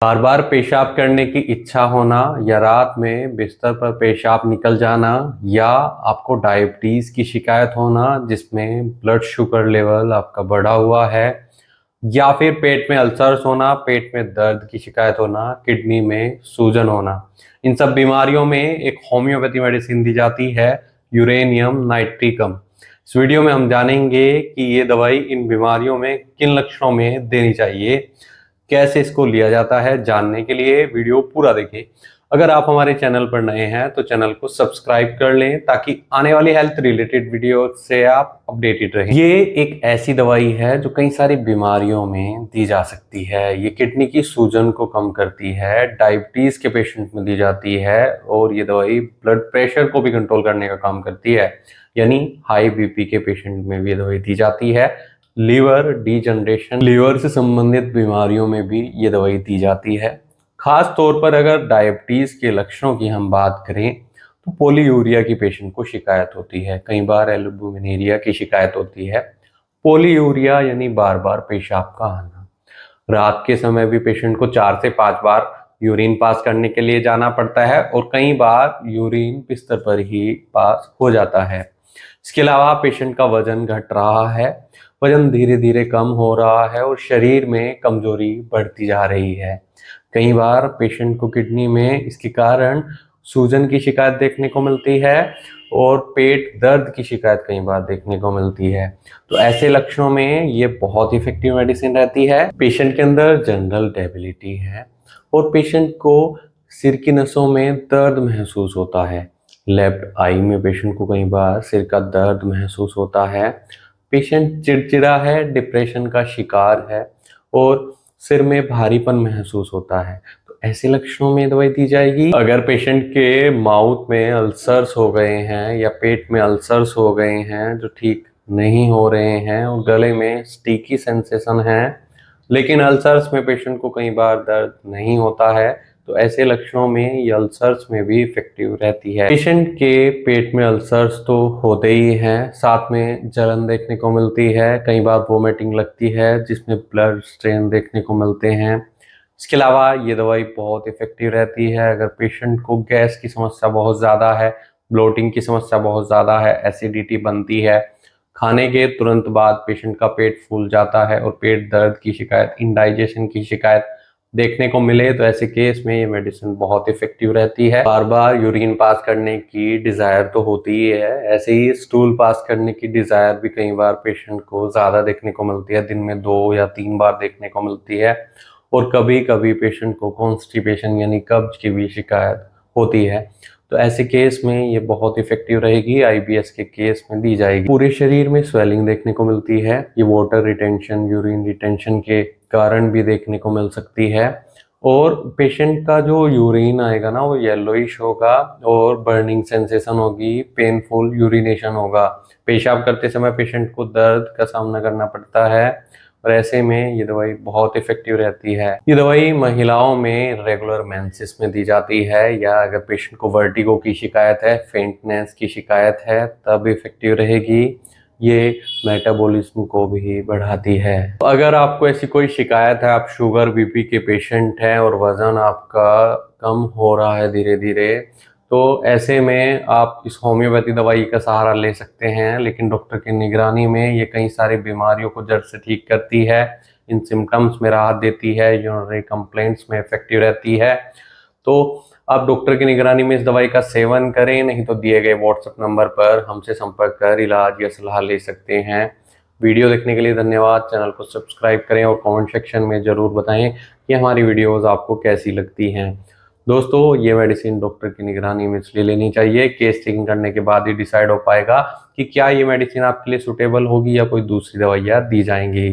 बार बार पेशाब करने की इच्छा होना या रात में बिस्तर पर पेशाब निकल जाना या आपको डायबिटीज़ की शिकायत होना जिसमें ब्लड शुगर लेवल आपका बढ़ा हुआ है या फिर पेट में अल्सर्स होना, पेट में दर्द की शिकायत होना, किडनी में सूजन होना। इन सब बीमारियों में एक होम्योपैथी मेडिसिन दी जाती है, यूरेनियम नाइट्रिकम। इस वीडियो में हम जानेंगे कि ये दवाई इन बीमारियों में किन लक्षणों में देनी चाहिए, कैसे इसको लिया जाता है। जानने के लिए वीडियो पूरा देखें। अगर आप हमारे चैनल पर नए हैं तो चैनल को सब्सक्राइब कर लें ताकि आने वाली हेल्थ रिलेटेड वीडियो से आप अपडेटेड रहें। ये एक ऐसी दवाई है जो कई सारी बीमारियों में दी जा सकती है। ये किडनी की सूजन को कम करती है, डायबिटीज के पेशेंट में दी जाती है और ये दवाई ब्लड प्रेशर को भी कंट्रोल करने का काम करती है, यानी हाई बीपी के पेशेंट में भी ये दवाई दी जाती है। लीवर डिजनरेशन, लीवर से संबंधित बीमारियों में भी ये दवाई दी जाती है। खास तौर पर अगर डायबिटीज के लक्षणों की हम बात करें तो पॉलीयूरिया की पेशेंट को शिकायत होती है, कई बार एल्बुमिनेरिया की शिकायत होती है। पॉलीयूरिया यानी बार बार पेशाब का आना। रात के समय भी पेशेंट को 4 से 5 बार यूरिन पास करने के लिए जाना पड़ता है और कई बार यूरिन बिस्तर पर ही पास हो जाता है। इसके अलावा पेशेंट का वजन घट रहा है, वजन धीरे धीरे कम हो रहा है और शरीर में कमजोरी बढ़ती जा रही है। कई बार पेशेंट को किडनी में इसके कारण सूजन की शिकायत देखने को मिलती है और पेट दर्द की शिकायत कई बार देखने को मिलती है। तो ऐसे लक्षणों में ये बहुत इफेक्टिव मेडिसिन रहती है। पेशेंट के अंदर जनरल डेबिलिटी है और पेशेंट को सिर की नसों में दर्द महसूस होता है। लेफ्ट आई में पेशेंट को कई बार सिर का दर्द महसूस होता है। पेशेंट चिड़चिड़ा है, डिप्रेशन का शिकार है और सिर में भारीपन महसूस होता है। तो ऐसे लक्षणों में दवाई दी जाएगी। अगर पेशेंट के माउथ में अल्सर्स हो गए हैं या पेट में अल्सर्स हो गए हैं जो ठीक नहीं हो रहे हैं और गले में स्टिकी सेंसेशन है, लेकिन अल्सर्स में पेशेंट को कई बार दर्द नहीं होता है, तो ऐसे लक्षणों में ये अल्सर्स में भी इफेक्टिव रहती है। पेशेंट के पेट में अल्सर्स तो होते ही हैं, साथ में जलन देखने को मिलती है, कई बार वोमिटिंग लगती है जिसमें ब्लड स्ट्रेन देखने को मिलते हैं। इसके अलावा ये दवाई बहुत इफेक्टिव रहती है अगर पेशेंट को गैस की समस्या बहुत ज़्यादा है, ब्लोटिंग की समस्या बहुत ज़्यादा है, एसिडिटी बनती है, खाने के तुरंत बाद पेशेंट का पेट फूल जाता है और पेट दर्द की शिकायत, इंडाइजेशन की शिकायत देखने को मिले, तो ऐसे केस में ये मेडिसिन बहुत इफेक्टिव रहती है। बार बार यूरिन पास करने की डिजायर तो होती ही है, ऐसे ही स्टूल पास करने की डिजायर भी कई बार पेशेंट को ज्यादा देखने को मिलती है, दिन में 2 या 3 बार देखने को मिलती है। और कभी कभी पेशेंट को कॉन्स्टिपेशन यानी कब्ज की भी शिकायत होती है। तो ऐसे केस में ये बहुत इफेक्टिव रहेगी, आईबीएस के केस में दी जाएगी। पूरे शरीर में स्वेलिंग देखने को मिलती है, ये वाटर रिटेंशन, यूरिन रिटेंशन के कारण भी देखने को मिल सकती है। और पेशेंट का जो यूरिन आएगा ना वो येलोइश होगा और बर्निंग सेंसेशन होगी, पेनफुल यूरिनेशन होगा। पेशाब करते समय पेशेंट को दर्द का सामना करना पड़ता है और ऐसे में ये दवाई बहुत इफेक्टिव रहती है। ये दवाई महिलाओं में रेगुलर मेंसेस में दी जाती है या अगर पेशेंट को वर्टिगो की शिकायत है, फेंटनेस की शिकायत है, तब इफेक्टिव रहेगी। ये मेटाबॉलिज्म को भी बढ़ाती है। तो अगर आपको ऐसी कोई शिकायत है, आप शुगर बीपी के पेशेंट हैं और वजन आपका कम हो रहा है धीरे धीरे, तो ऐसे में आप इस होम्योपैथी दवाई का सहारा ले सकते हैं, लेकिन डॉक्टर की निगरानी में ये कई सारी बीमारियों को जड़ से ठीक करती है, इन सिम्टम्स में राहत देती है, यूरिनरी कंप्लेंट्स में इफेक्टिव रहती है। तो आप डॉक्टर की निगरानी में इस दवाई का सेवन करें, नहीं तो दिए गए व्हाट्सएप नंबर पर हमसे संपर्क कर इलाज या सलाह ले सकते हैं। वीडियो देखने के लिए धन्यवाद। चैनल को सब्सक्राइब करें और कमेंट सेक्शन में ज़रूर बताएं कि हमारी वीडियोस आपको कैसी लगती हैं। दोस्तों, ये मेडिसिन डॉक्टर की निगरानी में इसलिए लेनी चाहिए, केस चेकिंग करने के बाद ही डिसाइड हो पाएगा कि क्या ये मेडिसिन आपके लिए सूटेबल होगी या कोई दूसरी दवाइयाँ दी जाएंगी।